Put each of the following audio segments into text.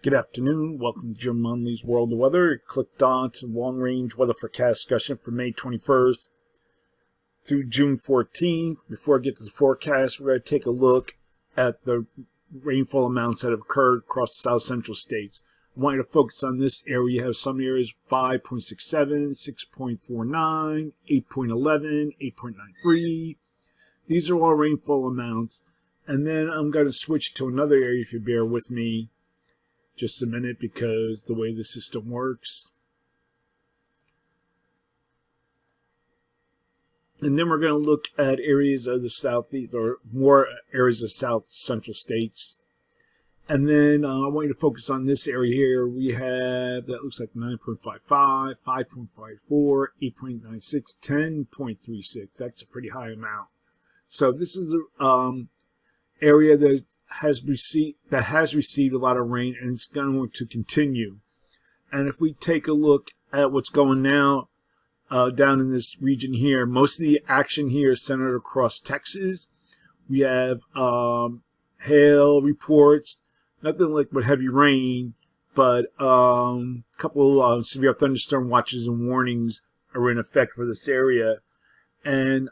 Good afternoon. Welcome to Jim Munley's World of Weather. You clicked on to long-range weather forecast discussion for May 21st through June 14th. Before I get to the forecast, we're going to take a look at the rainfall amounts that have occurred across the south central states. I want you to focus on this area. You have some areas 5.67, 6.49, 8.11, 8.93. These are all rainfall amounts. And then I'm going to switch to another area if you bear with me just a minute, because the way the system works. And then we're going to look at areas of the southeast, or more areas of south central states. And then I want you to focus on this area here. We have, that looks like 9.55, 5.54, 8.96, 10.36. That's a pretty high amount. So this is area that has received a lot of rain, and it's going to continue. And if we take a look at what's going now down in this region here, most of the action here is centered across Texas. We have hail reports, nothing like but heavy rain, but a couple of severe thunderstorm watches and warnings are in effect for this area. And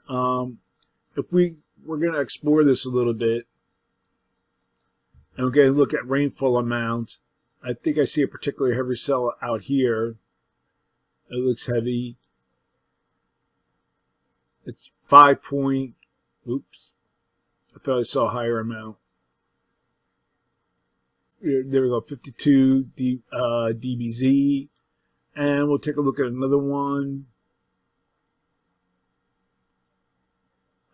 if we're going to explore this a little bit, and we're going to look at rainfall amounts. I think I see a particularly heavy cell out here. It looks heavy. It's 5 point, oops, I thought I saw a higher amount. There we go, 52 dBz. And we'll take a look at another one.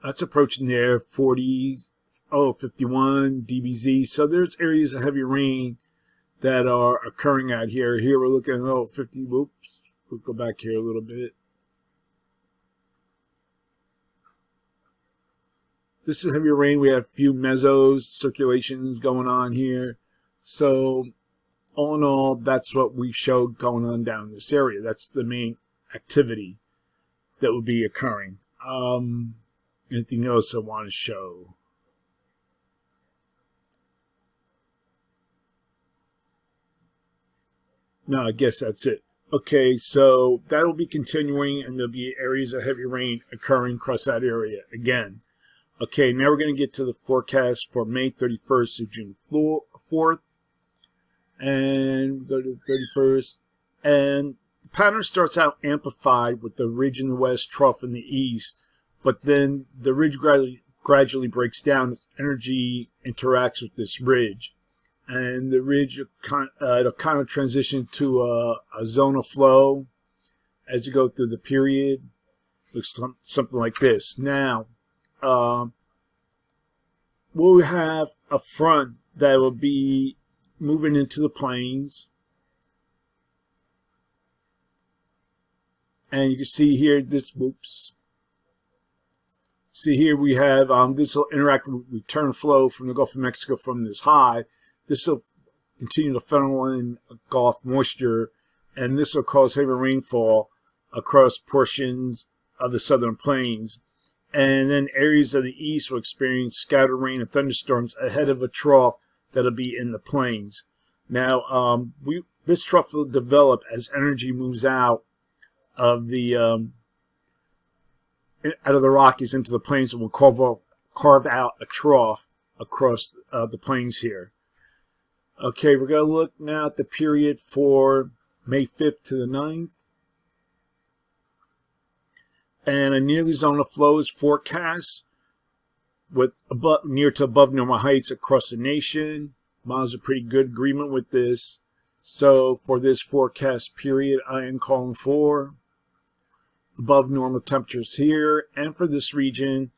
That's approaching there, 51 dBz. So there's areas of heavy rain that are occurring out here. Here we're looking at 50. Whoops. We'll go back here a little bit. This is heavy rain. We have a few mesos, circulations going on here. So all in all, that's what we showed going on down in this area. That's the main activity that would be occurring. Anything else I want to show? No, I guess that's it. Okay, so that'll be continuing, and there'll be areas of heavy rain occurring across that area again. Okay, now we're going to get to the forecast for May 31st to June 4th. And we go to the 31st. And the pattern starts out amplified with the ridge in the west, trough in the east. But then the ridge gradually breaks down as energy interacts with this ridge. And the ridge it'll kind of transition to a zone of flow as you go through the period. Looks something like this. Now, we'll have a front that will be moving into the plains. And you can see here, see here we have, this will interact with return flow from the Gulf of Mexico from this high. This will continue to funnel in Gulf moisture, and this will cause heavy rainfall across portions of the southern plains. And then areas of the east will experience scattered rain and thunderstorms ahead of a trough that'll be in the plains. Now, this trough will develop as energy moves out of the Rockies into the plains, and will carve out a trough across the plains here. Okay, we're going to look now at the period for May 5th to the 9th. And a nearly zone of flow is forecast with near to above normal heights across the nation. Miles a pretty good agreement with this. So for this forecast period, I am calling for above normal temperatures here and for this region,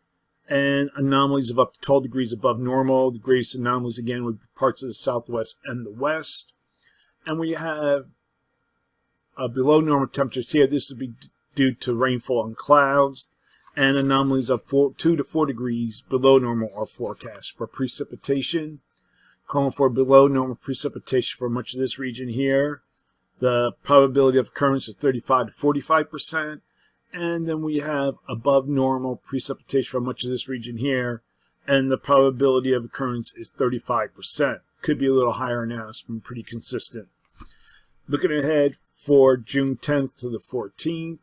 and anomalies of up to 12 degrees above normal. The greatest anomalies again would be parts of the southwest and the west. And we have below normal temperatures here. This would be due to rainfall and clouds, and anomalies of 2 to 4 degrees below normal are forecast. For precipitation, calling for below normal precipitation for much of this region here. The probability of occurrence is 35 to 45%, And then we have above normal precipitation for much of this region here. And the probability of occurrence is 35%. Could be a little higher now. It's been pretty consistent. Looking ahead for June 10th to the 14th.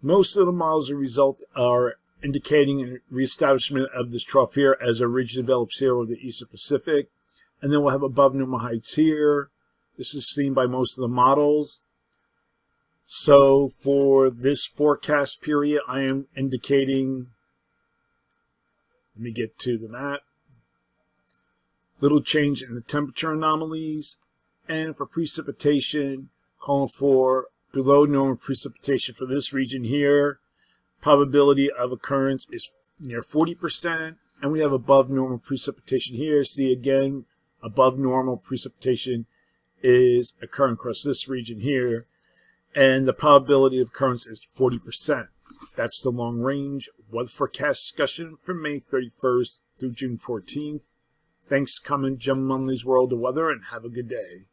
Most of the models are indicating a reestablishment of this trough here as a ridge develops here over the Eastern Pacific. And then we'll have above normal heights here. This is seen by most of the models. So for this forecast period, I am indicating, let me get to the map, little change in the temperature anomalies. And for precipitation, calling for below normal precipitation for this region here. Probability of occurrence is near 40%. And we have above normal precipitation here. See again, above normal precipitation is occurring across this region here. And the probability of occurrence is 40%. That's the long range weather forecast discussion from May 31st through June 14th. Thanks for coming, Jim Munley's World of Weather, and have a good day.